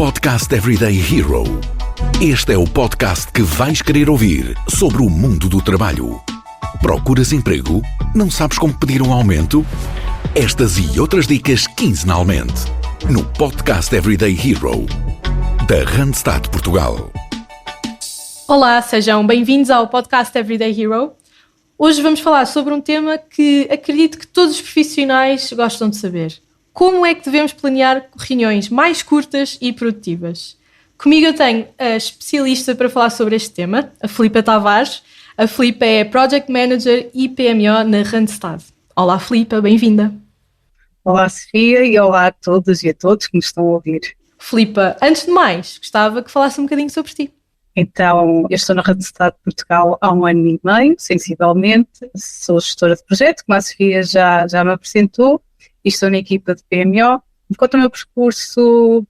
Podcast Everyday Hero. Este é o podcast que vais querer ouvir sobre o mundo do trabalho. Procuras emprego? Não sabes como pedir um aumento? Estas e outras dicas quinzenalmente no Podcast Everyday Hero da Randstad Portugal. Olá, sejam bem-vindos ao Podcast Everyday Hero. Hoje vamos falar sobre um tema que acredito que todos os profissionais gostam de saber. Como é que devemos planear reuniões mais curtas e produtivas? Comigo eu tenho a especialista para falar sobre este tema, a Filipa Tavares. A Filipa é Project Manager e PMO na Randstad. Olá Filipa, bem-vinda. Olá Sofia e olá a todas e a todos que nos estão a ouvir. Filipa, antes de mais, gostava que falasse um bocadinho sobre ti. Então, eu estou na Randstad Portugal há 1 ano e meio, sensivelmente. Sou gestora de projeto, como a Sofia já me apresentou, e estou na equipa de PMO. Quanto ao meu percurso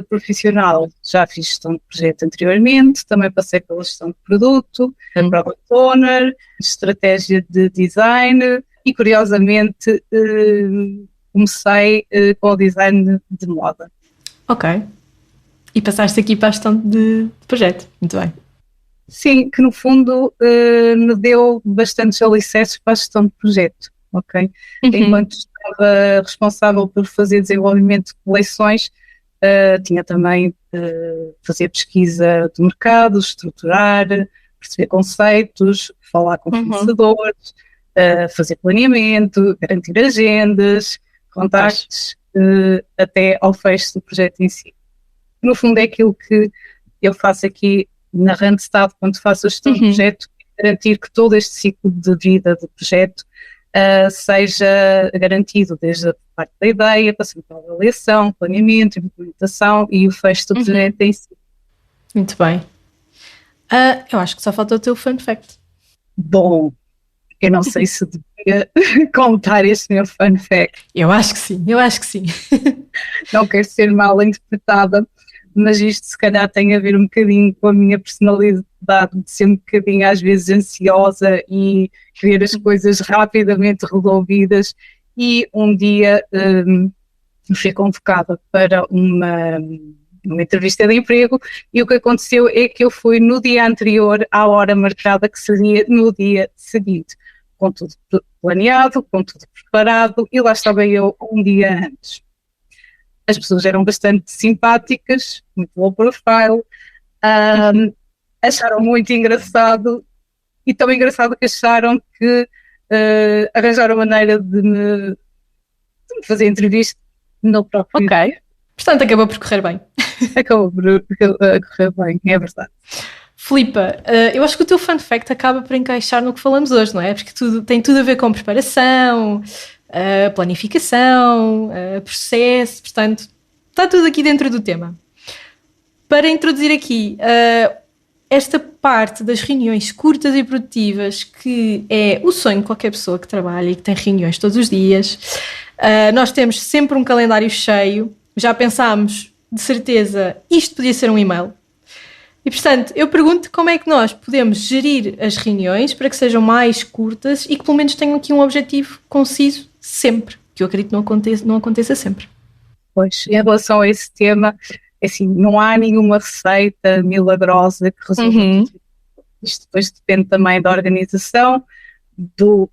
profissional, já fiz gestão de projeto anteriormente, também passei pela gestão de produto, Product Owner, estratégia de design e, curiosamente, comecei com o design de moda. Ok. E passaste aqui para a gestão de projeto. Muito bem. Sim, que no fundo me deu bastantes alicerces para a gestão de projeto, ok? Enquanto estava responsável por fazer desenvolvimento de coleções, tinha também fazer pesquisa de mercado, estruturar, perceber conceitos, falar com fornecedores, fazer planeamento, garantir agendas, contactos, até ao fecho do projeto em si. No fundo é aquilo que eu faço aqui na Randstad quando faço a gestão de projeto, garantir que todo este ciclo de vida do projeto seja garantido desde a parte da ideia, passando pela avaliação, planeamento, implementação e o fecho do projeto em si. Muito bem. Eu acho que só falta o teu fun fact. Bom, eu não sei se devia contar este meu fun fact. Eu acho que sim. Não quero ser mal interpretada, mas isto se calhar tem a ver um bocadinho com a minha personalidade de ser um bocadinho às vezes ansiosa e querer as coisas rapidamente resolvidas, e um dia fui convocada para uma entrevista de emprego e o que aconteceu é que eu fui no dia anterior à hora marcada, que seria no dia seguinte, com tudo planeado, com tudo preparado, e lá estava eu um dia antes. As pessoas eram bastante simpáticas, muito low profile, acharam muito engraçado, e tão engraçado que acharam que arranjaram maneira de me fazer entrevista no próprio dia. Portanto, acabou por correr bem. Acabou por correr bem, é verdade. Filipa, eu acho que o teu fun fact acaba por encaixar no que falamos hoje, não é? Porque tem tudo a ver com preparação, planificação, processo, portanto, está tudo aqui dentro do tema. Para introduzir aqui esta parte das reuniões curtas e produtivas, que é o sonho de qualquer pessoa que trabalha e que tem reuniões todos os dias, nós temos sempre um calendário cheio, já pensámos, de certeza, isto podia ser um e-mail. E, portanto, eu pergunto como é que nós podemos gerir as reuniões para que sejam mais curtas e que pelo menos tenham aqui um objetivo conciso sempre, que eu acredito que não aconteça sempre. Pois, em relação a esse tema, assim, não há nenhuma receita milagrosa que resolva tudo. Isto depois depende também da organização, do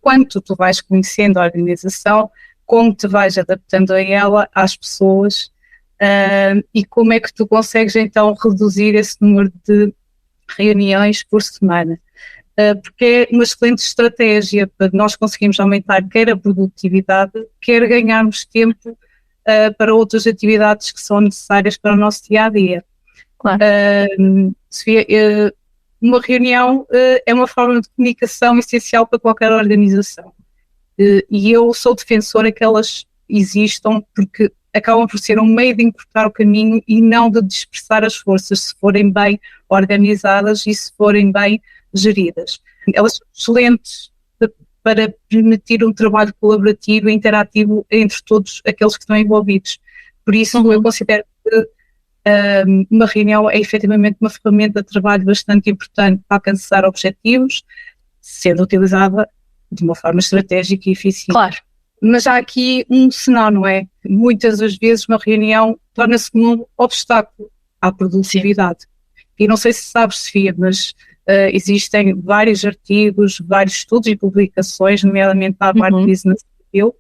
quanto tu vais conhecendo a organização, como te vais adaptando a ela, às pessoas, e como é que tu consegues então reduzir esse número de reuniões por semana. Porque é uma excelente estratégia para nós conseguirmos aumentar quer a produtividade, quer ganharmos tempo para outras atividades que são necessárias para o nosso dia-a-dia. Claro. Sofia, uma reunião é uma forma de comunicação essencial para qualquer organização. E eu sou defensora que elas existam porque acabam por ser um meio de encurtar o caminho e não de dispersar as forças, se forem bem organizadas e se forem bem geridas. Elas são excelentes para permitir um trabalho colaborativo e interativo entre todos aqueles que estão envolvidos. Por isso eu considero que uma reunião é efetivamente uma ferramenta de trabalho bastante importante para alcançar objetivos, sendo utilizada de uma forma estratégica e eficiente. Claro. Mas há aqui um senão, não é? Muitas das vezes uma reunião torna-se um obstáculo à produtividade. E não sei se sabes, Sofia, mas existem vários artigos, vários estudos e publicações, nomeadamente na Harvard Business Review,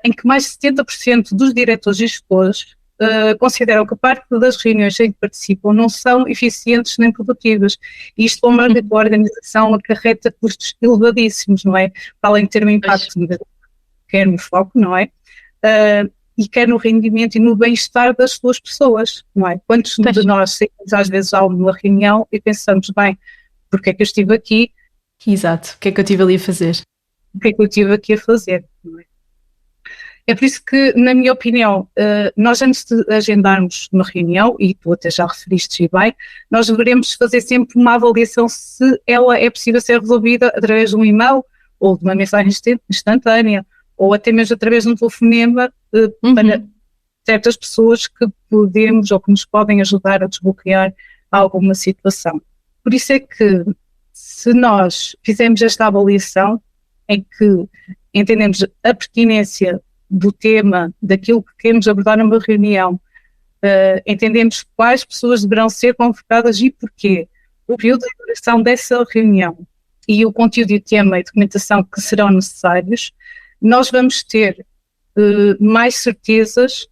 em que mais de 70% dos diretores e gestores consideram que a parte das reuniões em que participam não são eficientes nem produtivas. E isto, como a organização, acarreta custos elevadíssimos, não é? Para além de ter um impacto negativo, quer no foco, não é? E quer no rendimento e no bem-estar das suas pessoas, não é? Quantos de nós saímos às vezes a uma reunião e pensamos, bem, porque é que eu estive aqui? Exato, o que é que eu estive ali a fazer? O que é que eu estive aqui a fazer, não é? É por isso que, na minha opinião, nós antes de agendarmos uma reunião, e tu até já referiste bem, nós devemos fazer sempre uma avaliação se ela é possível ser resolvida através de um e-mail ou de uma mensagem instantânea, ou até mesmo através de um telefonema para certas pessoas que podemos ou que nos podem ajudar a desbloquear alguma situação. Por isso é que, se nós fizermos esta avaliação, em que entendemos a pertinência do tema, daquilo que queremos abordar numa reunião, entendemos quais pessoas deverão ser convocadas e porquê, o período de duração dessa reunião e o conteúdo e o tema e documentação que serão necessários, nós vamos ter mais certezas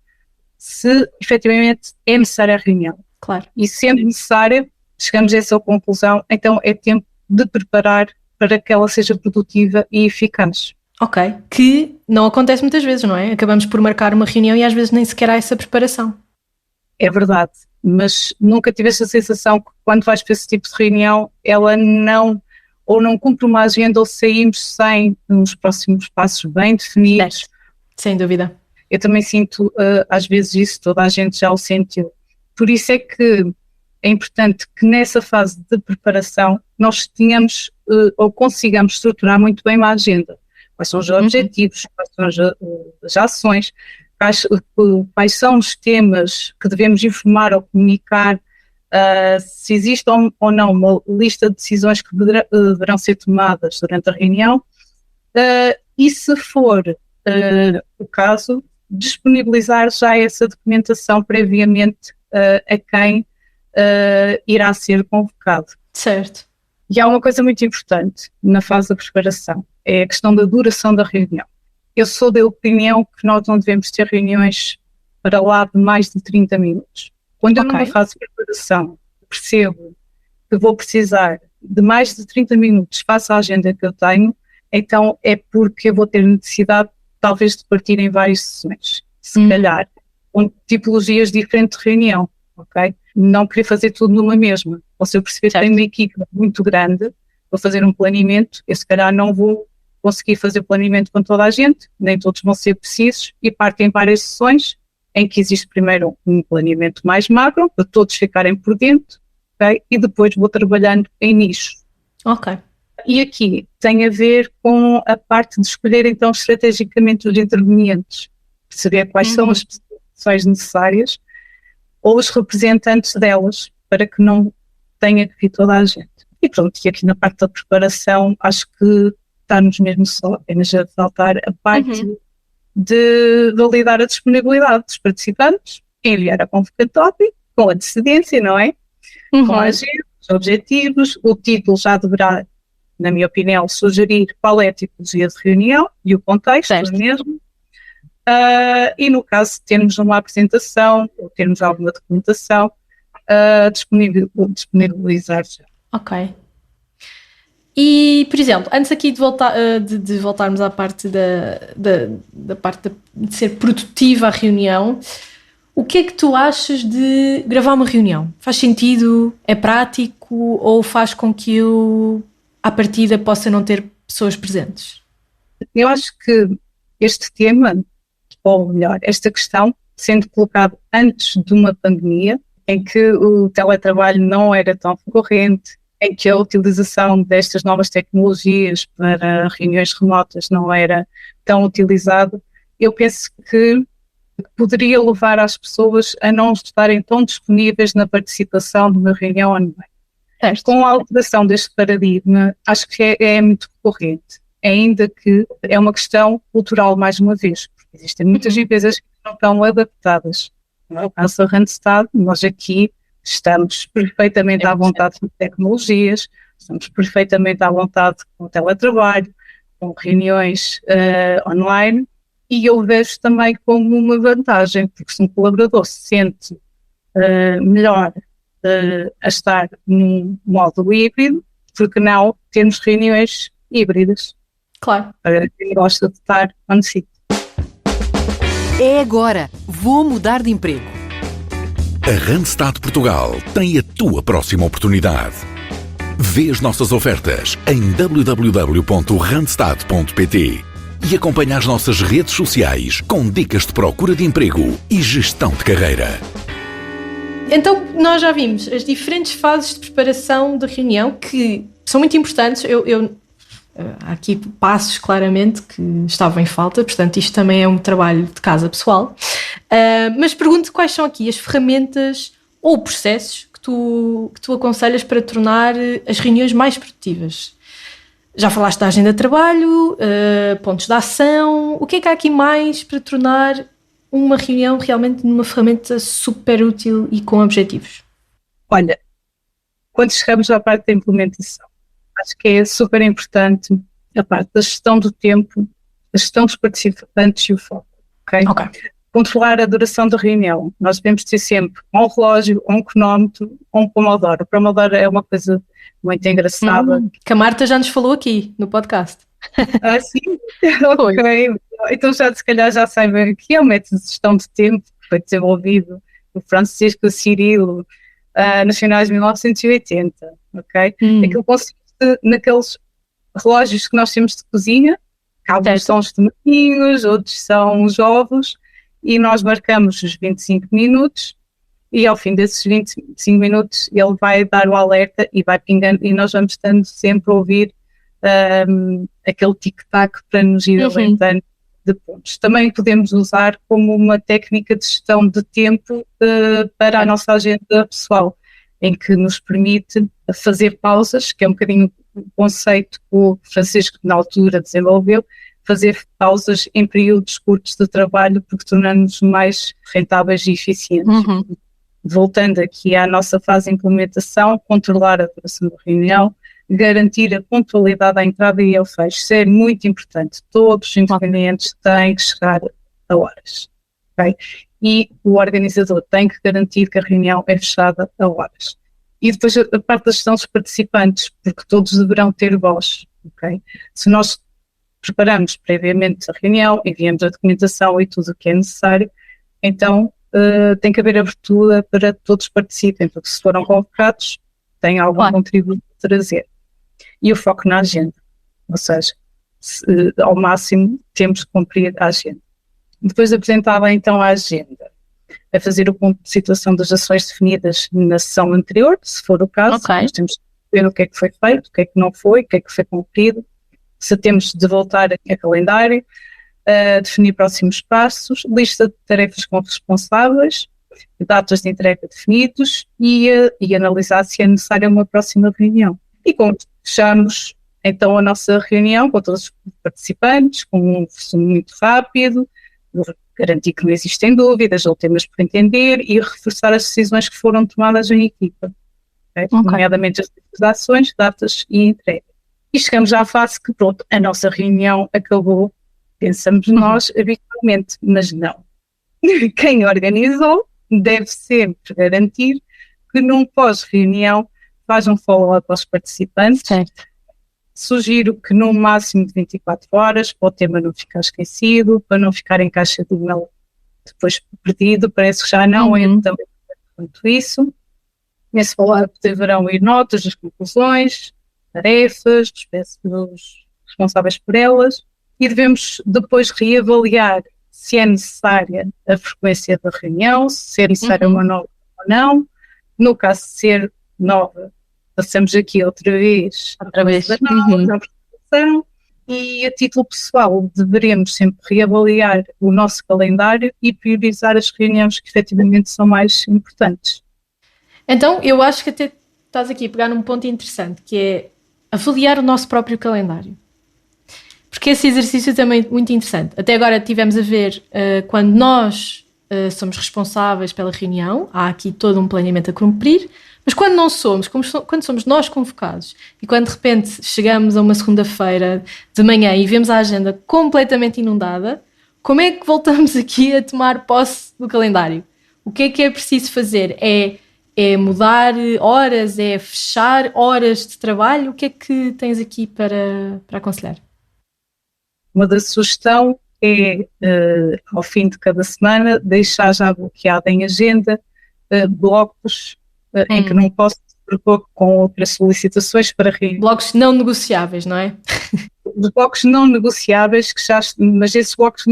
se efetivamente é necessária a reunião. Claro. E sendo necessária, chegamos a essa conclusão, então é tempo de preparar para que ela seja produtiva e eficaz. Ok, que não acontece muitas vezes, não é? Acabamos por marcar uma reunião e às vezes nem sequer há essa preparação. É verdade, mas nunca tiveste a sensação que quando vais para esse tipo de reunião, ela não cumpre uma agenda ou saímos sem uns próximos passos bem definidos? Sem dúvida. Eu também sinto às vezes isso, toda a gente já o sentiu. Por isso é que é importante que nessa fase de preparação nós tenhamos ou consigamos estruturar muito bem uma agenda. Quais são os objetivos, quais são as ações, quais são os temas que devemos informar ou comunicar, se existe ou não uma lista de decisões que deverão ser tomadas durante a reunião, e se for o caso, disponibilizar já essa documentação previamente a quem irá ser convocado. Certo. E há uma coisa muito importante na fase da preparação, é a questão da duração da reunião. Eu sou da opinião que nós não devemos ter reuniões para lá de mais de 30 minutos. Quando eu numa fase de preparação percebo que vou precisar de mais de 30 minutos face à agenda que eu tenho, então é porque eu vou ter necessidade talvez de partir em várias sessões, se calhar, com tipologias diferentes de reunião, ok? Não querer fazer tudo numa mesma. Ou se eu perceber que tenho uma equipa muito grande, vou fazer um planeamento, eu se calhar não vou conseguir fazer planeamento com toda a gente, nem todos vão ser precisos, e partem várias sessões em que existe primeiro um planeamento mais macro, para todos ficarem por dentro, ok? E depois vou trabalhando em nichos. Ok. E aqui tem a ver com a parte de escolher então estrategicamente os intervenientes, perceber quais são as pessoas necessárias ou os representantes delas, para que não tenha que vir toda a gente. E pronto, e aqui na parte da preparação acho que está-nos mesmo só apenas a faltar a parte de validar a disponibilidade dos participantes, enviar a convocatória com antecedência, não é? Com a agenda, os objetivos, o título já deverá, na minha opinião, sugerir qual é a tipologia de reunião e o contexto mesmo. E no caso de termos uma apresentação ou termos alguma documentação, disponibilizar já. Ok. E, por exemplo, antes aqui de voltarmos à parte da parte de ser produtiva a reunião, o que é que tu achas de gravar uma reunião? Faz sentido? É prático? Ou faz com que eu, à partida, possa não ter pessoas presentes? Eu acho que este tema, ou melhor, esta questão, sendo colocado antes de uma pandemia, em que o teletrabalho não era tão recorrente, em que a utilização destas novas tecnologias para reuniões remotas não era tão utilizada, eu penso que poderia levar as pessoas a não estarem tão disponíveis na participação de uma reunião online. Com a alteração deste paradigma, acho que é muito recorrente. ainda que é uma questão cultural, mais uma vez, porque existem muitas empresas que não estão adaptadas. No caso da Randstad, nós aqui estamos perfeitamente à vontade com tecnologias, estamos perfeitamente à vontade com o teletrabalho, com reuniões online, e eu vejo também como uma vantagem, porque se um colaborador se sente melhor a estar num modo híbrido, porque não termos reuniões híbridas? Claro. Para quem gosta de estar on site. É agora. Vou mudar de emprego. A Randstad Portugal tem a tua próxima oportunidade. Vê as nossas ofertas em www.randstad.pt e acompanha as nossas redes sociais com dicas de procura de emprego e gestão de carreira. Então, nós já vimos as diferentes fases de preparação da reunião que são muito importantes. Há aqui passos claramente que estavam em falta, portanto isto também é um trabalho de casa pessoal, mas pergunto quais são aqui as ferramentas ou processos que tu aconselhas para tornar as reuniões mais produtivas. Já falaste da agenda de trabalho, pontos de ação, o que é que há aqui mais para tornar uma reunião realmente numa ferramenta super útil e com objetivos? Olha, quando chegamos à parte da implementação, acho que é super importante a parte da gestão do tempo, a gestão dos participantes e o foco. Okay? Controlar a duração da reunião. Nós devemos ter sempre um relógio, um cronómetro, um pomodoro. O pomodoro é uma coisa muito engraçada. Que a Marta já nos falou aqui no podcast. Ah, sim? Ok. Então se calhar já sabem que é um método de gestão de tempo que foi desenvolvido por Francisco Cirilo nos finais de 1980. Ok? Aquilo consiste naqueles relógios que nós temos de cozinha, que alguns são os tomatinhos, outros são os ovos, e nós marcamos os 25 minutos e ao fim desses 25 minutos ele vai dar o alerta e vai pingando e nós vamos estando sempre a ouvir aquele tic-tac para nos ir alentando de pontos. Também podemos usar como uma técnica de gestão de tempo para a nossa agenda pessoal, em que nos permite fazer pausas, que é um bocadinho o conceito que o Francisco na altura desenvolveu, fazer pausas em períodos curtos de trabalho, porque tornamos-nos mais rentáveis e eficientes. Voltando aqui à nossa fase de implementação, controlar a duração da reunião, garantir a pontualidade à entrada e ao fecho. Isso é muito importante. Todos os intervenientes têm que chegar a horas. Okay? E o organizador tem que garantir que a reunião é fechada a horas. E depois a parte da gestão dos participantes, porque todos deverão ter voz. Okay? Se nós preparamos previamente a reunião, enviamos a documentação e tudo o que é necessário, então tem que haver abertura para todos participem, porque se foram convocados, têm algum contributo a trazer. E o foco na agenda, ou seja, ao máximo temos que cumprir a agenda. Depois apresentava então a agenda, a fazer o ponto de situação das ações definidas na sessão anterior, se for o caso, nós temos que ver o que é que foi feito, o que é que não foi, o que é que foi cumprido, se temos de voltar a calendário, definir próximos passos, lista de tarefas com responsáveis, datas de entrega definidos e analisar se é necessária uma próxima reunião. E como fechamos então a nossa reunião com todos os participantes, com um resumo muito rápido, garantir que não existem dúvidas ou temas por entender e reforçar as decisões que foram tomadas em equipa, nomeadamente as ações, datas e entrega. E chegamos à fase que, pronto, a nossa reunião acabou, pensamos nós habitualmente, mas não. Quem organizou deve sempre garantir que num pós-reunião faz um follow-up aos participantes. Certo. Sugiro que no máximo de 24 horas, para o tema não ficar esquecido, para não ficar em caixa de e-mail depois perdido, parece que já não é também quanto isso. Nesse follow-up deverão ir notas das conclusões, tarefas, dos responsáveis por elas, e devemos depois reavaliar se é necessária a frequência da reunião, se é necessária uma nova ou não. No caso de ser nova, passamos aqui outra vez da nova apresentação, e a título pessoal deveremos sempre reavaliar o nosso calendário e priorizar as reuniões que efetivamente são mais importantes. Então, eu acho que até estás aqui a pegar num ponto interessante, que é avaliar o nosso próprio calendário. porque esse exercício também é muito interessante. Até agora tivemos a ver quando nós somos responsáveis pela reunião, há aqui todo um planeamento a cumprir, mas quando não somos, quando somos nós convocados e quando de repente chegamos a uma segunda-feira de manhã e vemos a agenda completamente inundada, como é que voltamos aqui a tomar posse do calendário? O que é preciso fazer? É mudar horas? É fechar horas de trabalho? O que é que tens aqui para aconselhar? Uma da sugestão é, ao fim de cada semana, deixar já bloqueado em agenda blocos em que não posso propor com outras solicitações para reunir. Blocos não negociáveis, não é? Os blocos não negociáveis, mas esses blocos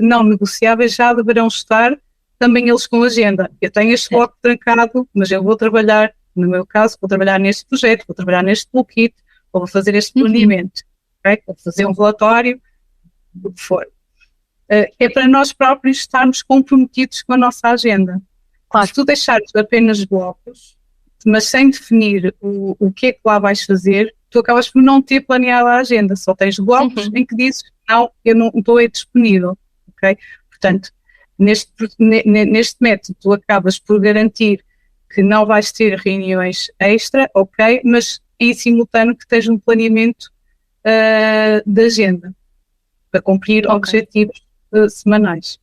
não negociáveis já deverão estar também eles com agenda. Eu tenho este bloco trancado, mas eu vou trabalhar, no meu caso, vou trabalhar neste projeto, vou trabalhar neste bloquito, ou vou fazer este planeamento, okay? Vou fazer um relatório, o que for. É para nós próprios estarmos comprometidos com a nossa agenda. Claro. Se tu deixares apenas blocos, mas sem definir o que é que lá vais fazer, tu acabas por não ter planeado a agenda, só tens blocos em que dizes, não, eu não estou aí disponível, ok? Portanto, neste método tu acabas por garantir que não vais ter reuniões extra, ok? Mas em simultâneo que tens um planeamento de agenda para cumprir objetivos semanais.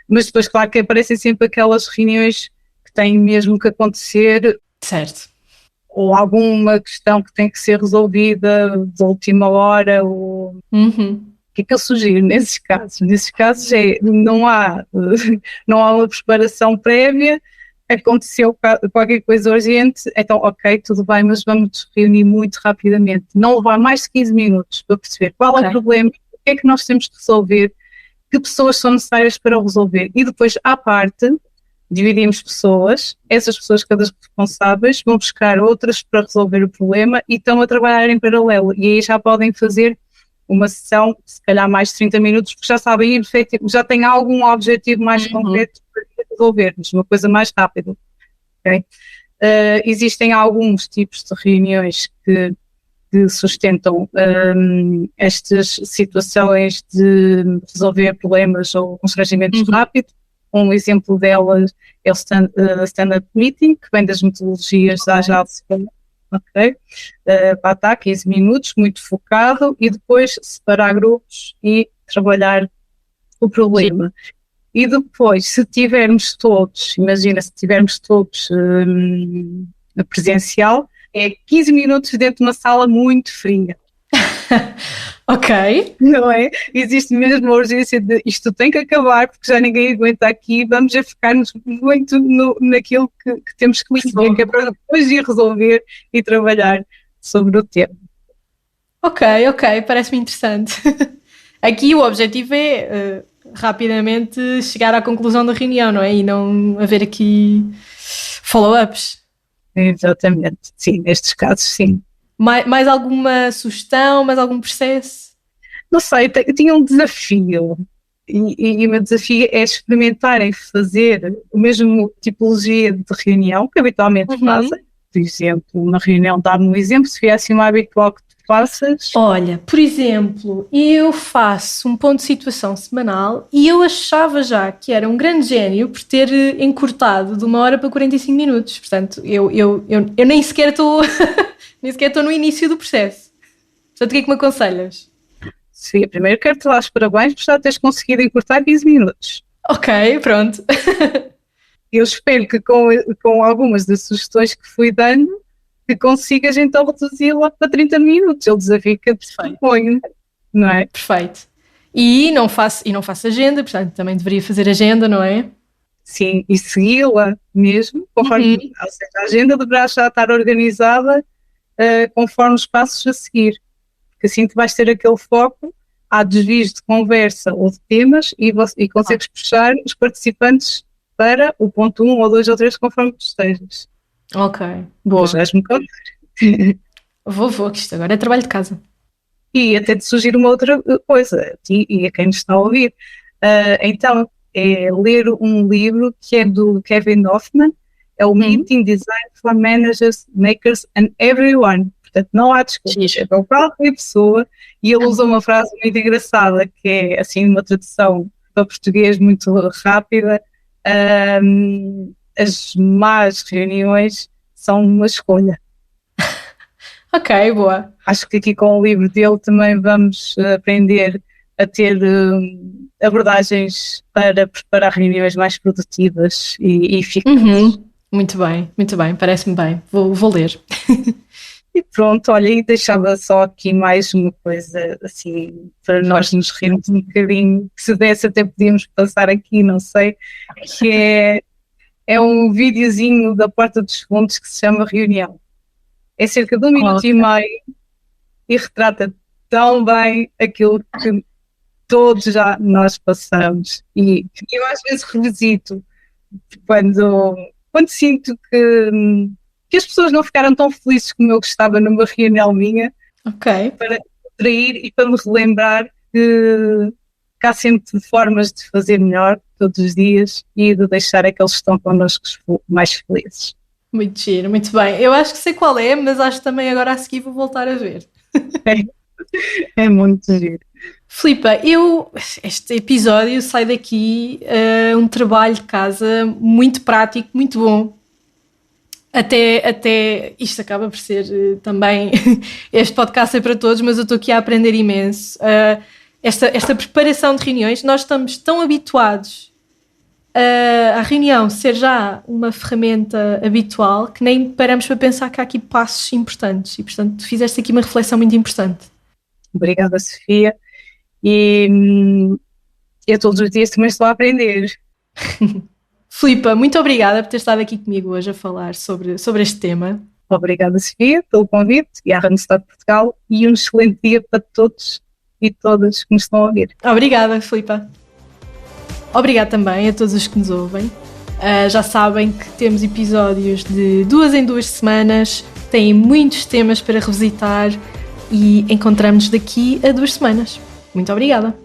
Mas depois, claro que aparecem sempre aquelas reuniões que têm mesmo que acontecer. Certo. Ou alguma questão que tem que ser resolvida de última hora. O que é que eu sugiro nesses casos? Nesses casos não há uma preparação prévia, aconteceu qualquer coisa urgente, então ok, tudo bem, mas vamos reunir muito rapidamente. Não levar mais de 15 minutos para perceber qual é o problema, o que é que nós temos que resolver, que pessoas são necessárias para o resolver. E depois, à parte, dividimos pessoas, essas pessoas, cada responsáveis, vão buscar outras para resolver o problema e estão a trabalhar em paralelo. E aí já podem fazer uma sessão, se calhar mais de 30 minutos, porque já sabem, já têm algum objetivo mais concreto para resolver-nos, uma coisa mais rápida. Okay? Existem alguns tipos de reuniões que sustentam estas situações de resolver problemas ou constrangimentos rápidos. Um exemplo delas é o stand-up meeting, que vem das metodologias da Agile, ok? Para estar 15 minutos, muito focado, e depois separar grupos e trabalhar o problema. Sim. E depois, se tivermos todos, imagina, se tivermos todos presencial, é 15 minutos dentro de uma sala muito fria. Ok. Não é? Existe mesmo a urgência de isto tem que acabar porque já ninguém aguenta aqui, vamos a ficar-nos muito naquilo que temos que perceber, que é para depois ir resolver e trabalhar sobre o tema. Ok, parece-me interessante. Aqui o objetivo é rapidamente chegar à conclusão da reunião, não é? E não haver aqui follow-ups. Exatamente, sim, nestes casos sim. Mais alguma sugestão, mais algum processo? Não sei, eu tinha um desafio e o meu desafio é experimentarem fazer a mesma tipologia de reunião que habitualmente fazem. Por exemplo, uma reunião, dá-me um exemplo, se viesse uma habitual que tu faças. Olha, por exemplo, eu faço um ponto de situação semanal e eu achava já que era um grande gênio por ter encurtado de 1 hora para 45 minutos. Portanto, eu nem sequer estou no início do processo. Portanto, o que é que me aconselhas? Sim, primeiro quero-te dar os parabéns por já teres conseguido encurtar 15 minutos. Ok, pronto. Eu espero que com algumas das sugestões que fui dando, que consigas então reduzi-la para 30 minutos. É o desafio que eu te proponho, não é? Perfeito. E não faço agenda, portanto também deveria fazer agenda, não é? Sim, e segui-la mesmo, conforme, ou seja, a agenda deverá já estar organizada conforme os passos a seguir. Porque assim tu vais ter aquele foco, há desvios de conversa ou de temas e consegues puxar os participantes para o ponto 1 ou 2 ou 3 conforme tu estejas. Ok, boa. Vais-me contar. Vou, que isto agora é trabalho de casa. E até te sugiro uma outra coisa, a ti e a quem nos está a ouvir. Então, é ler um livro que é do Kevin Hoffman, é o Meeting Design for Managers, Makers and Everyone. Portanto, não há desculpas. É o carro e a pessoa. E ele usa uma frase muito engraçada, que é, assim, uma tradução para português muito rápida. As más reuniões são uma escolha. Ok, boa. Acho que aqui com o livro dele também vamos aprender a ter abordagens para preparar reuniões mais produtivas e eficazes. Muito bem, parece-me bem. Vou ler. E pronto, olha, e deixava só aqui mais uma coisa, assim, para nós nos rirmos um bocadinho, que se desse até podíamos passar aqui, não sei, que é um videozinho da Porta dos Fundos que se chama Reunião. É cerca de 1 minuto e meio e retrata tão bem aquilo que todos já nós passamos. E eu às vezes revisito quando sinto que as pessoas não ficaram tão felizes como eu gostava numa reunião minha, para distrair e para me relembrar que há sempre formas de fazer melhor todos os dias e de deixar aqueles que estão connosco mais felizes. Muito giro, muito bem. Eu acho que sei qual é, mas acho que também agora a seguir vou voltar a ver. É muito giro. Filipa, este episódio sai daqui um trabalho de casa muito prático, muito bom. Até isto acaba por ser também, este podcast é para todos, mas eu estou aqui a aprender imenso. Esta preparação de reuniões, nós estamos tão habituados a reunião ser já uma ferramenta habitual que nem paramos para pensar que há aqui passos importantes e, portanto, tu fizeste aqui uma reflexão muito importante. Obrigada, Sofia. E eu todos os dias também estou a aprender. Filipa, muito obrigada por ter estado aqui comigo hoje a falar sobre este tema. Obrigada, Sofia, pelo convite e à Randstad Portugal, e um excelente dia para todos e todas que nos estão a ouvir. Obrigada, Filipa. Obrigada também a todos os que nos ouvem. Já sabem que temos episódios de 2 em 2 semanas, têm muitos temas para revisitar e encontramos-nos daqui a 2 semanas. Muito obrigada.